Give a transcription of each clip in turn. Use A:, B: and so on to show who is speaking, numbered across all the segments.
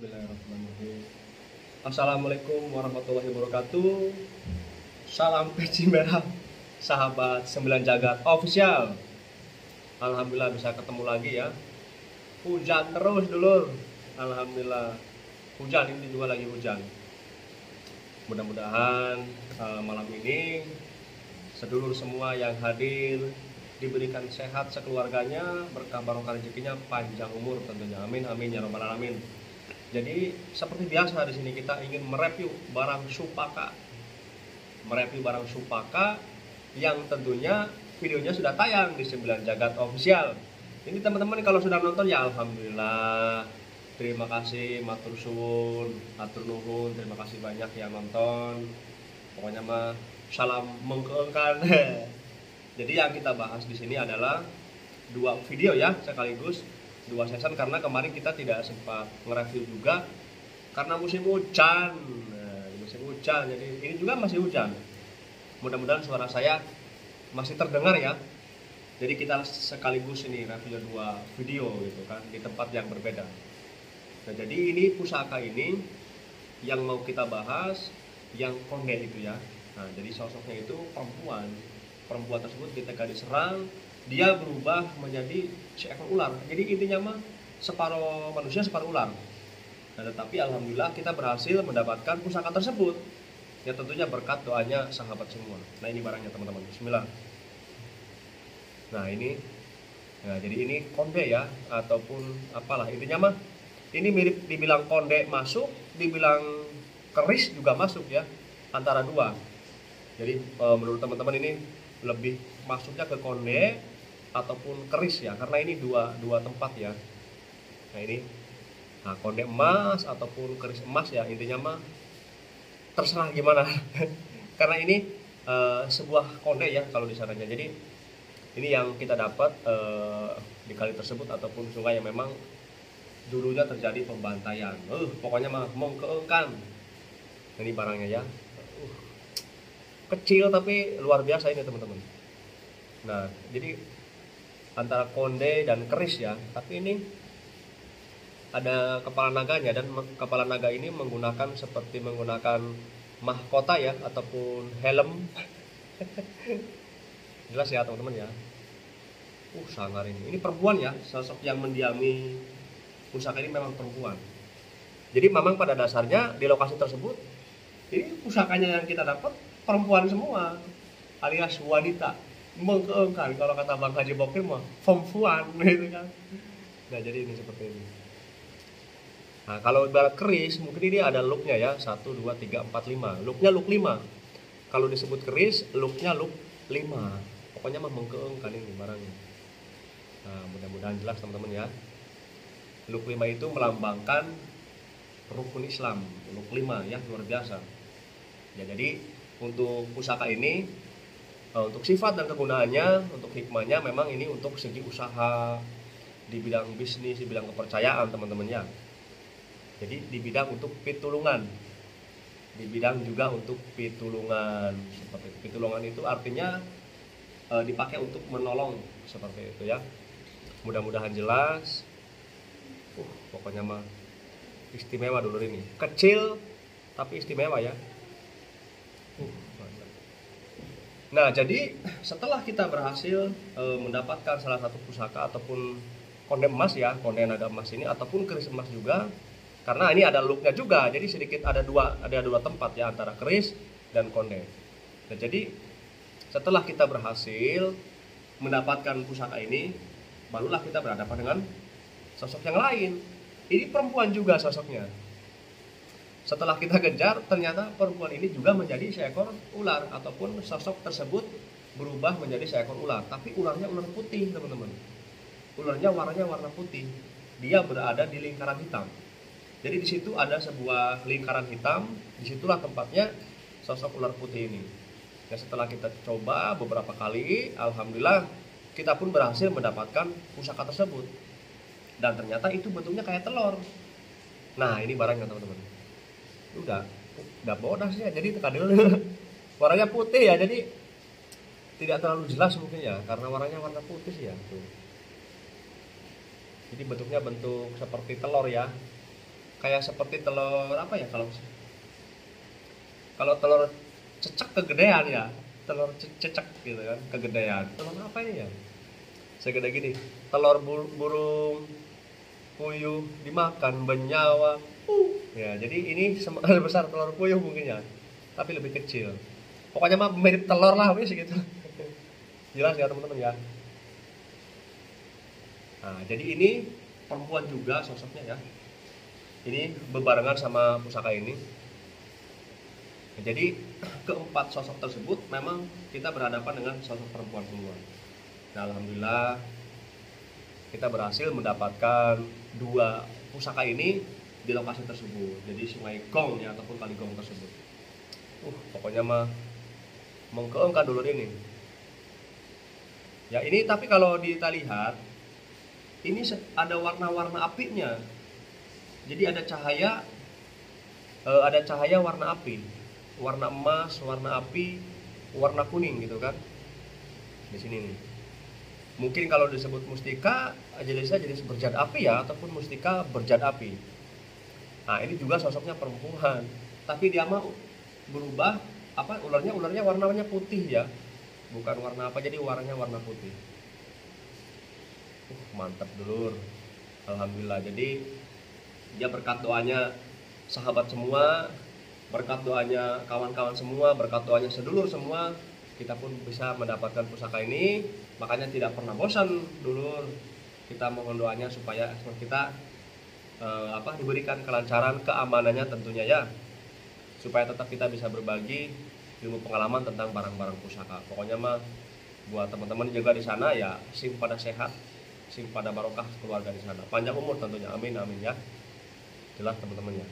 A: Bismillahirrahmanirrahim. Assalamualaikum warahmatullahi wabarakatuh. Salam peci merah, sahabat 9 Jagat Official. Alhamdulillah bisa ketemu lagi ya. Hujan terus dulur. Alhamdulillah. Hujan, ini juga lagi hujan. Mudah-mudahan malam ini sedulur semua yang hadir diberikan sehat sekeluarganya, berkah barokah rezekinya, panjang umur tentunya. Amin amin ya rabbal alamin. Jadi seperti biasa di sini kita ingin mereview barang supaka. Mereview barang supaka yang tentunya videonya sudah tayang di 9 Jagat Official. Ini teman-teman kalau sudah nonton ya alhamdulillah. Terima kasih, matur suwun, atur nuhun, terima kasih banyak yang nonton. Pokoknya mah salam mengkeengkan. Jadi yang kita bahas di sini adalah dua video ya sekaligus, dua season karena kemarin kita tidak sempat nge-review juga karena musim hujan. Nah, musim hujan, jadi ini juga masih hujan. Mudah-mudahan suara saya masih terdengar ya. Jadi kita sekaligus ini review dua video gitu kan di tempat yang berbeda. Nah, jadi ini pusaka ini yang mau kita bahas yang konde itu ya. Nah, jadi sosoknya itu perempuan tersebut ketika diserang dia berubah menjadi seekor ular. Jadi intinya mah separuh manusia separuh ular. Nah, tetapi alhamdulillah kita berhasil mendapatkan pusaka tersebut. Ya tentunya berkat doanya sahabat semua. Nah, ini barangnya teman-teman. Bismillah. Nah, ini. Nah, jadi ini konde ya ataupun apalah intinya mah ini mirip dibilang konde masuk, dibilang keris juga masuk ya. Antara dua. Jadi menurut teman-teman ini lebih masuknya ke konde ataupun keris ya, karena ini dua tempat ya. Nah ini, nah konde emas ataupun keris emas ya, intinya mah terserah gimana. Karena ini sebuah konde ya kalau di sananya. Jadi ini yang kita dapat di kali tersebut ataupun sungai yang memang dulunya terjadi pembantaian. Pokoknya mah mengkeengkan. Ini barangnya ya. Kecil tapi luar biasa ini teman-teman. Nah jadi antara konde dan keris ya, tapi ini ada kepala naganya dan kepala naga ini seperti menggunakan mahkota ya ataupun helm. Jelas ya teman-teman ya. Sangar ini perempuan ya, sosok yang mendiami pusaka ini memang perempuan. Jadi memang pada dasarnya di lokasi tersebut ini pusakanya yang kita dapat perempuan semua alias wanita, mengkeengkan kalau kata Bang Haji Bokir mah perempuan gitu kan. Nah jadi ini seperti ini. Nah kalau ibarat keris mungkin ini ada looknya ya 1, 2, 3, 4, 5. Looknya look 5. Kalau disebut keris looknya look 5. Pokoknya mah mengkeengkan ini barangnya. Nah mudah-mudahan jelas teman-teman ya. Look 5 itu melambangkan rukun Islam. Look 5 ya luar biasa. Ya jadi untuk pusaka ini, untuk sifat dan kegunaannya, untuk hikmahnya memang ini untuk segi usaha, di bidang bisnis, di bidang kepercayaan teman-temannya. Jadi di bidang untuk pitulungan, di bidang juga untuk pitulungan. Seperti itu. Pitulungan itu artinya dipakai untuk menolong seperti itu ya. Mudah-mudahan jelas. Pokoknya mah istimewa dulu ini. Kecil tapi istimewa ya. Nah jadi setelah kita berhasil mendapatkan salah satu pusaka ataupun konde emas ya, konde naga emas ini ataupun keris emas juga, karena ini ada looknya juga, jadi sedikit ada dua tempat ya antara keris dan konde. Nah jadi setelah kita berhasil mendapatkan pusaka ini, barulah kita berhadapan dengan sosok yang lain. Ini perempuan juga sosoknya. Setelah kita kejar, ternyata perempuan ini juga menjadi seekor ular ataupun sosok tersebut berubah menjadi seekor ular. Tapi ularnya ular putih, teman-teman. Ularnya warnanya warna putih. Dia berada di lingkaran hitam. Jadi di situ ada sebuah lingkaran hitam. Disitulah tempatnya sosok ular putih ini. Nah, setelah kita coba beberapa kali, alhamdulillah kita pun berhasil mendapatkan pusaka tersebut. Dan ternyata itu bentuknya kayak telur. Nah, ini barangnya teman-teman. Udah bodas ya, jadi tekadil. Warnanya putih ya, jadi tidak terlalu jelas mungkin ya, karena warnanya warna putih sih ya. Tuh. Jadi bentuknya bentuk seperti telur ya. kayak seperti telur apa ya, kalau kalau telur cecek kegedean ya, telur cecek gitu kan, kegedean. Telur apa ini ya, segede gini. Telur burung puyuh dimakan benyawa. Ya jadi ini lebih besar telur puyuh mungkin ya, tapi lebih kecil. Pokoknya mah mirip telur lah wis gitu. Jelas ya teman-teman ya. Nah jadi ini perempuan juga sosoknya ya, ini bebarengan sama pusaka ini. Jadi keempat sosok tersebut memang kita berhadapan dengan sosok perempuan semua. Nah alhamdulillah kita berhasil mendapatkan 2 pusaka ini di lokasi tersebut. Jadi sungai Gong ya, ataupun kali Gong tersebut. Pokoknya mah mengkeengkan dulur ini. Ya ini tapi kalau kita lihat ini ada warna-warna apinya. Jadi ada cahaya warna api, warna emas, warna api, warna kuning gitu kan. Di sini nih. Mungkin kalau disebut mustika jenis berjad api ya, ataupun mustika berjad api. Nah ini juga sosoknya perempuan, tapi dia mau berubah apa, ularnya warnanya putih ya, bukan warna apa, jadi warnanya warna putih. Mantap dulur, alhamdulillah. Jadi dia berkat doanya sahabat semua, berkat doanya kawan-kawan semua, berkat doanya sedulur semua, kita pun bisa mendapatkan pusaka ini. Makanya tidak pernah bosan dulur, kita mohon doanya supaya kita diberikan kelancaran, keamanannya tentunya ya, supaya tetap kita bisa berbagi ilmu pengalaman tentang barang-barang pusaka. Pokoknya mah buat teman-teman juga di sana ya, pada sehat, pada barokah keluarga di sana, panjang umur tentunya, amin amin ya. Jelas teman-teman ya.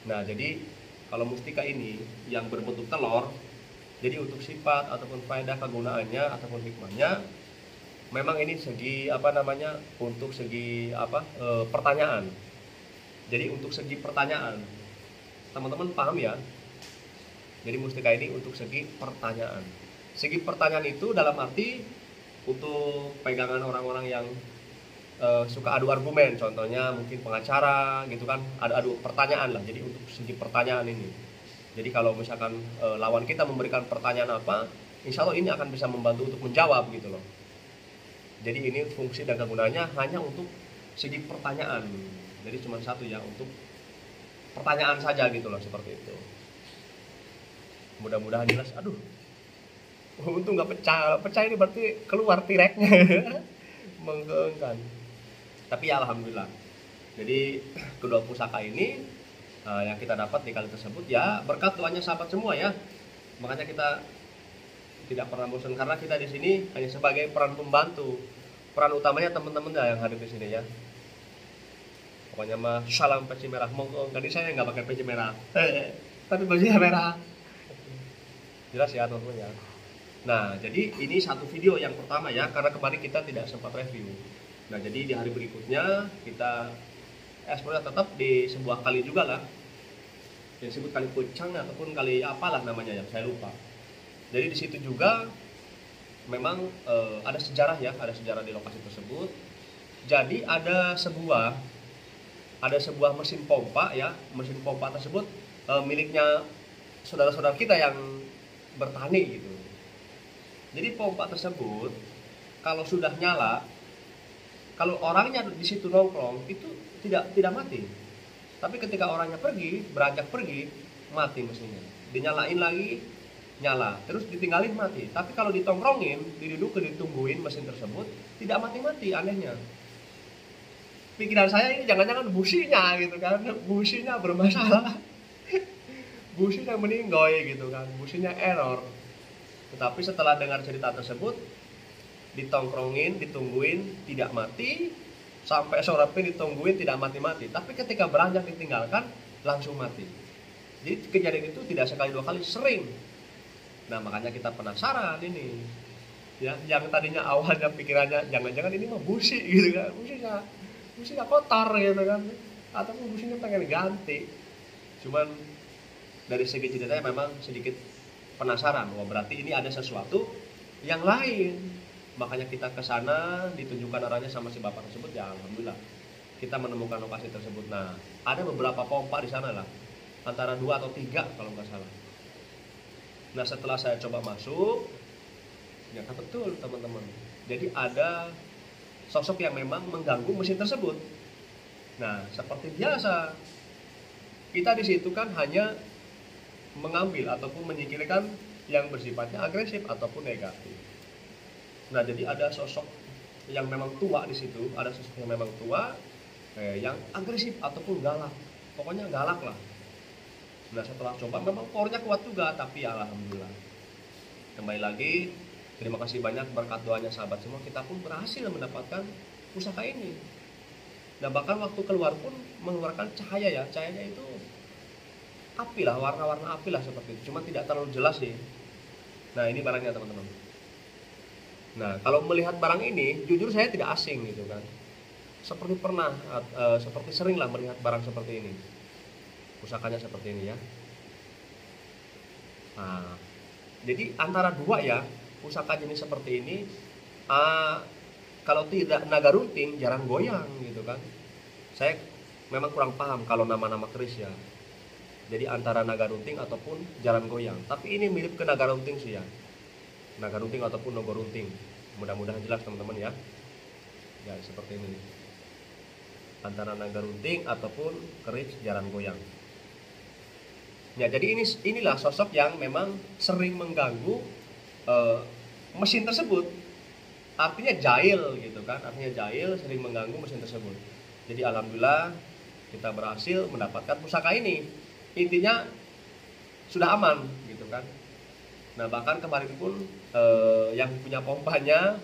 A: Nah jadi kalau mustika ini yang berbentuk telur, jadi untuk sifat ataupun faedah kegunaannya ataupun hikmahnya, memang ini segi untuk segi pertanyaan. Jadi untuk segi pertanyaan, teman-teman paham ya. Jadi mustika ini untuk segi pertanyaan. Segi pertanyaan itu dalam arti untuk pegangan orang-orang yang suka adu argumen, contohnya mungkin pengacara gitu kan, adu pertanyaan lah. Jadi untuk segi pertanyaan ini, jadi kalau misalkan lawan kita memberikan pertanyaan apa, insya Allah ini akan bisa membantu untuk menjawab gitu loh. Jadi ini fungsi dan kegunaannya hanya untuk segi pertanyaan. Jadi cuma satu ya, untuk pertanyaan saja gitu loh, seperti itu. Mudah-mudahan jelas. Aduh, untung nggak pecah ini berarti keluar tireknya. Menggeengkan. Tapi ya alhamdulillah. Jadi kedua pusaka ini yang kita dapat di kali tersebut ya berkat doanya sahabat semua ya. Makanya kita tidak pernah bosan, karena kita di sini hanya sebagai peran pembantu. Peran utamanya teman-teman yang hadir di sini ya. Pokoknya mah salam peci merah. Monggo, tadi saya nggak pakai peci merah, tapi bajunya merah. Jelas ya teman-teman ya. Nah jadi ini satu video yang pertama ya, karena kemarin kita tidak sempat review. Nah jadi di hari berikutnya kita eksplorasi tetap di sebuah kali juga lah, yang disebut kali Pucang ataupun kali apalah namanya ya, saya lupa. Jadi di situ juga memang ada sejarah ya, ada sejarah di lokasi tersebut. Jadi ada sebuah mesin pompa ya, mesin pompa tersebut miliknya saudara-saudara kita yang bertani gitu. Jadi pompa tersebut kalau sudah nyala, kalau orangnya di situ nongkrong itu tidak mati. Tapi ketika orangnya beranjak pergi, mati mesinnya. Dinyalain lagi, nyala, terus ditinggalin mati. Tapi kalau ditongkrongin, ditungguin mesin tersebut, tidak mati-mati, anehnya. Pikiran saya ini jangan-jangan businya gitu kan, businya bermasalah. Businya meninggoy gitu kan, businya error. Tetapi setelah dengar cerita tersebut, ditongkrongin, ditungguin, tidak mati, sampai sore pun ditungguin, tidak mati-mati. Tapi ketika beranjak ditinggalkan, langsung mati. Jadi kejadian itu tidak sekali dua kali, sering. Nah makanya kita penasaran ini ya, yang tadinya awalnya pikirannya jangan-jangan ini mah busi gitu kan, businya kotor gitu kan, atau businya pengen ganti. Cuman dari segi ceritanya memang sedikit penasaran, wah berarti ini ada sesuatu yang lain. Makanya kita ke sana, ditunjukkan arahnya sama si bapak tersebut, ya alhamdulillah kita menemukan lokasi tersebut. Nah, ada beberapa pompa di sana lah, antara 2 atau 3 kalau nggak salah. Nah, setelah saya coba masuk, ternyata betul teman-teman. Jadi ada sosok yang memang mengganggu mesin tersebut. Nah, seperti biasa, kita di situ kan hanya mengambil ataupun menyingkirkan yang bersifatnya agresif ataupun negatif. Nah, jadi ada sosok yang memang tua di situ, ada sosok yang memang tua, yang agresif ataupun galak. Pokoknya galak lah. Nah, setelah coba memang powernya kuat juga, tapi ya alhamdulillah. Kembali lagi, terima kasih banyak berkat doanya sahabat semua, kita pun berhasil mendapatkan pusaka ini. Nah, bahkan waktu keluar pun mengeluarkan cahaya ya, cahayanya itu api lah, warna-warna api lah seperti itu, cuma tidak terlalu jelas sih. Nah, ini barangnya teman-teman. Nah, kalau melihat barang ini, jujur saya tidak asing gitu kan. Seperti pernah, seperti sering lah melihat barang seperti ini. Pusakanya seperti ini ya. Nah, jadi antara dua ya, pusaka jenis seperti ini, kalau tidak naga runting jarang goyang gitu kan. Saya memang kurang paham kalau nama-nama keris ya. Jadi antara naga runting ataupun jarang goyang. Tapi ini mirip ke naga runting sih ya. Naga runting ataupun nogo runting. Mudah-mudahan jelas teman-teman ya. Ya seperti ini. Antara naga runting ataupun keris jarang goyang. Ya, jadi inilah sosok yang memang sering mengganggu mesin tersebut. Artinya jahil gitu kan. Artinya jahil, sering mengganggu mesin tersebut. Jadi alhamdulillah kita berhasil mendapatkan pusaka ini. Intinya sudah aman gitu kan. Nah, bahkan kemarin pun yang punya pompanya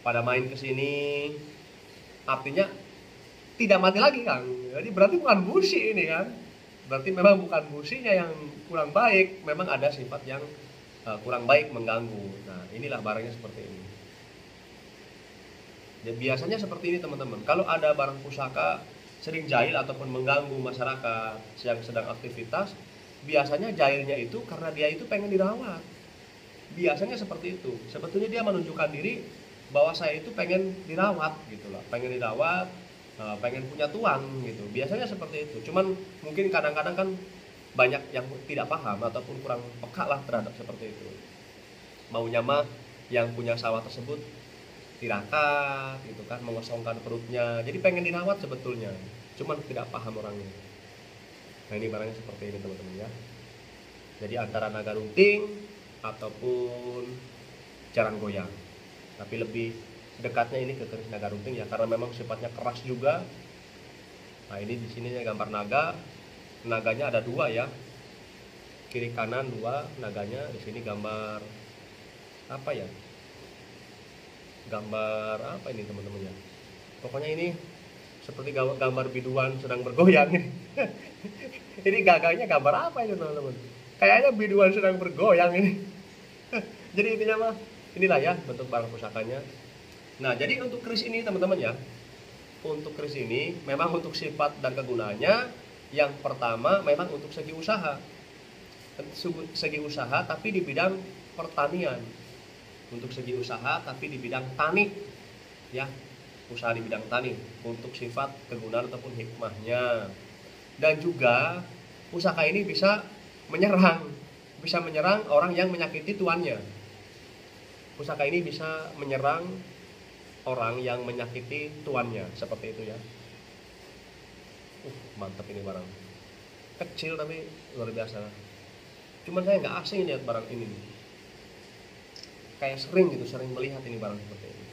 A: pada main ke sini, artinya tidak mati lagi Kang. Jadi berarti bukan busi ini kan. Berarti memang bukan businya yang kurang baik, memang ada sifat yang kurang baik mengganggu. Nah, inilah barangnya seperti ini. Ya, biasanya seperti ini teman-teman. Kalau ada barang pusaka sering jahil ataupun mengganggu masyarakat yang sedang aktivitas, biasanya jahilnya itu karena dia itu pengen dirawat. Biasanya seperti itu. Sebetulnya dia menunjukkan diri bahwa saya itu pengen dirawat gitu lah, pengen dirawat, pengen punya tuan gitu. Biasanya seperti itu. Cuman mungkin kadang-kadang kan banyak yang tidak paham ataupun kurang peka lah terhadap seperti itu. Maunya mah yang punya sawah tersebut tirakat gitu kan, mengosongkan perutnya, jadi pengen dirawat sebetulnya, cuman tidak paham orangnya. Nah, ini barangnya seperti ini teman-teman ya. Jadi antara naga runting ataupun jarang goyang, tapi lebih dekatnya ini ke keris naga runting ya, karena memang sifatnya keras juga. Nah, ini di sini gambar naga, naganya ada 2 ya, kiri kanan 2 naganya. Di sini gambar apa ya, gambar apa ini teman-teman ya, pokoknya ini seperti gambar biduan sedang bergoyang. Ini gagangnya gambar apa itu teman-teman, kayaknya biduan sedang bergoyang ini. Jadi intinya mah inilah ya bentuk barang pusakanya. Nah, jadi untuk keris ini teman-teman ya, untuk keris ini memang untuk sifat dan kegunaannya, yang pertama memang untuk segi usaha tapi di bidang pertanian. Untuk segi usaha tapi di bidang tani ya, usaha di bidang tani untuk sifat kegunaan ataupun hikmahnya. Dan juga pusaka ini bisa menyerang orang yang menyakiti tuannya. Pusaka ini bisa menyerang orang yang menyakiti tuannya, seperti itu ya. Mantap ini barang, kecil tapi luar biasa. Cuman saya nggak asing lihat barang ini, kayak sering melihat ini barang seperti ini.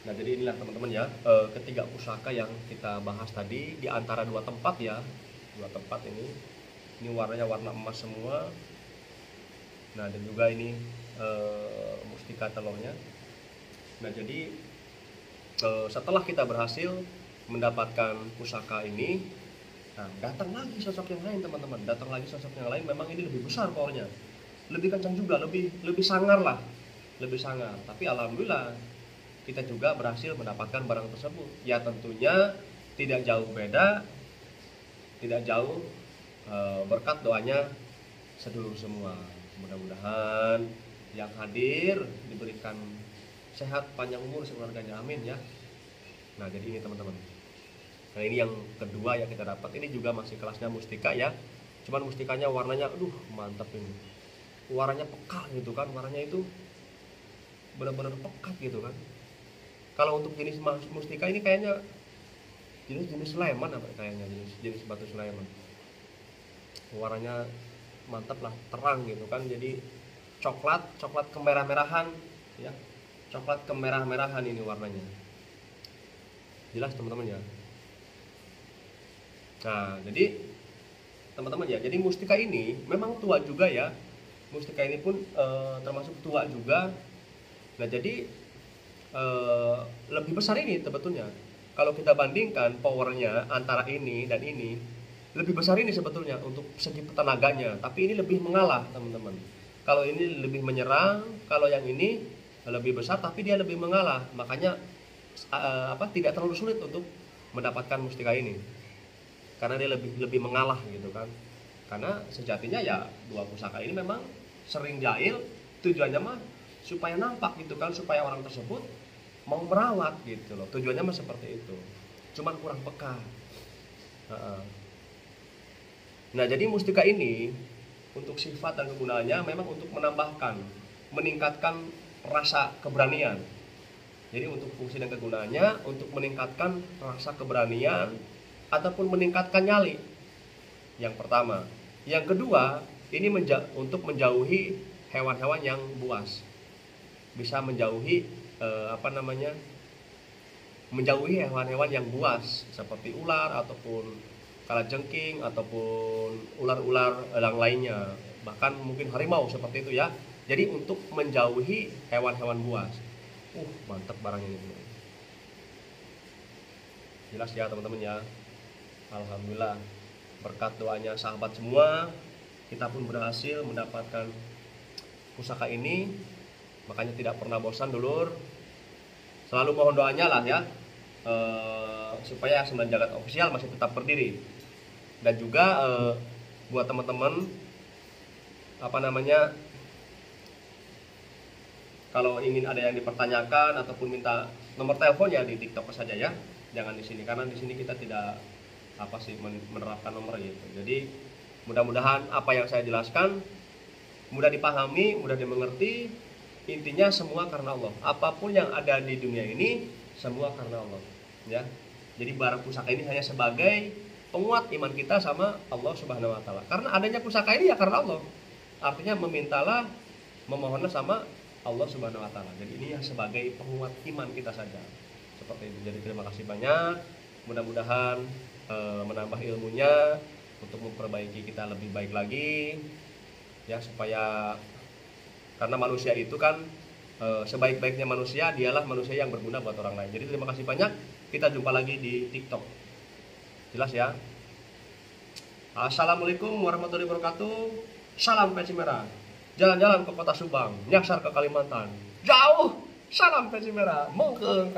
A: Nah, jadi inilah teman-teman ya, ketiga pusaka yang kita bahas tadi di antara 2 tempat ya, 2 tempat ini warnanya warna emas semua. Nah, dan juga ini mustika telurnya. Nah, jadi setelah kita berhasil mendapatkan pusaka ini, nah datang lagi sosok yang lain teman-teman, memang ini lebih besar powernya, lebih kencang juga, lebih sangar lah, lebih sangar. Tapi alhamdulillah kita juga berhasil mendapatkan barang tersebut. Ya tentunya tidak jauh beda, berkat doanya sedulur semua. Mudah-mudahan yang hadir diberikan sehat panjang umur sekeluarganya, amin ya. Nah, jadi ini teman-teman, Nah ini yang kedua yang kita dapat, ini juga masih kelasnya mustika ya, cuman mustikanya warnanya aduh mantap ini, warnanya pekat gitu kan, warnanya itu benar-benar pekat gitu kan. Kalau untuk jenis mustika ini kayaknya jenis Sleman apa kayaknya, jenis batu Sleman, warnanya mantap lah, terang gitu kan, jadi coklat kemerah-merahan ya, coklat kemerah-merahan ini warnanya, jelas teman-teman ya. Nah jadi teman-teman ya, jadi mustika ini memang tua juga ya, mustika ini pun termasuk tua juga. Nah jadi lebih besar ini sebetulnya, kalau kita bandingkan powernya antara ini dan ini, lebih besar ini sebetulnya untuk segi tenaganya, tapi ini lebih mengalah teman-teman. Kalau ini lebih menyerang, kalau yang ini lebih besar tapi dia lebih mengalah, makanya tidak terlalu sulit untuk mendapatkan mustika ini, karena dia lebih mengalah gitu kan. Karena sejatinya ya dua pusaka ini memang sering jahil, tujuannya mah supaya nampak gitu kan, supaya orang tersebut mau merawat gitu loh, tujuannya mah seperti itu, cuman kurang peka. Nah jadi mustika ini untuk sifat dan kegunaannya memang untuk meningkatkan rasa keberanian. Jadi untuk fungsi dan kegunaannya untuk meningkatkan rasa keberanian ataupun meningkatkan nyali, yang pertama. Yang kedua, ini untuk menjauhi hewan-hewan yang buas, bisa menjauhi menjauhi hewan-hewan yang buas seperti ular ataupun kalajengking ataupun ular-ular elang lainnya, bahkan mungkin harimau seperti itu ya. Jadi untuk menjauhi hewan-hewan buas. Mantap barang ini. Jelas ya teman-teman ya. Alhamdulillah berkat doanya sahabat semua, kita pun berhasil mendapatkan pusaka ini. Makanya tidak pernah bosan dulur, selalu mohon doanya lah ya, supaya Sembilan Jagat Official masih tetap berdiri. Dan juga buat teman-teman kalau ingin ada yang dipertanyakan ataupun minta nomor telepon ya di TikTok saja ya, jangan di sini, karena di sini kita tidak menerapkan nomor gitu. Jadi mudah-mudahan apa yang saya jelaskan mudah dipahami, mudah dimengerti. Intinya semua karena Allah. Apapun yang ada di dunia ini semua karena Allah ya. Jadi barang pusaka ini hanya sebagai penguat iman kita sama Allah Subhanahu wa taala. Karena adanya pusaka ini ya karena Allah. Artinya memohonlah sama Allah Subhanahu wa taala. Jadi ini ya sebagai penguat iman kita saja. Seperti itu. Jadi terima kasih banyak. Mudah-mudahan menambah ilmunya untuk memperbaiki kita lebih baik lagi ya, supaya karena manusia itu kan sebaik-baiknya manusia dialah manusia yang berguna buat orang lain. Jadi terima kasih banyak. Kita jumpa lagi di TikTok. Jelas ya. Assalamualaikum warahmatullahi wabarakatuh. Salam peci merah. Jalan-jalan ke kota Subang, nyasar ke Kalimantan. Jauh. Salam peci merah. Mengke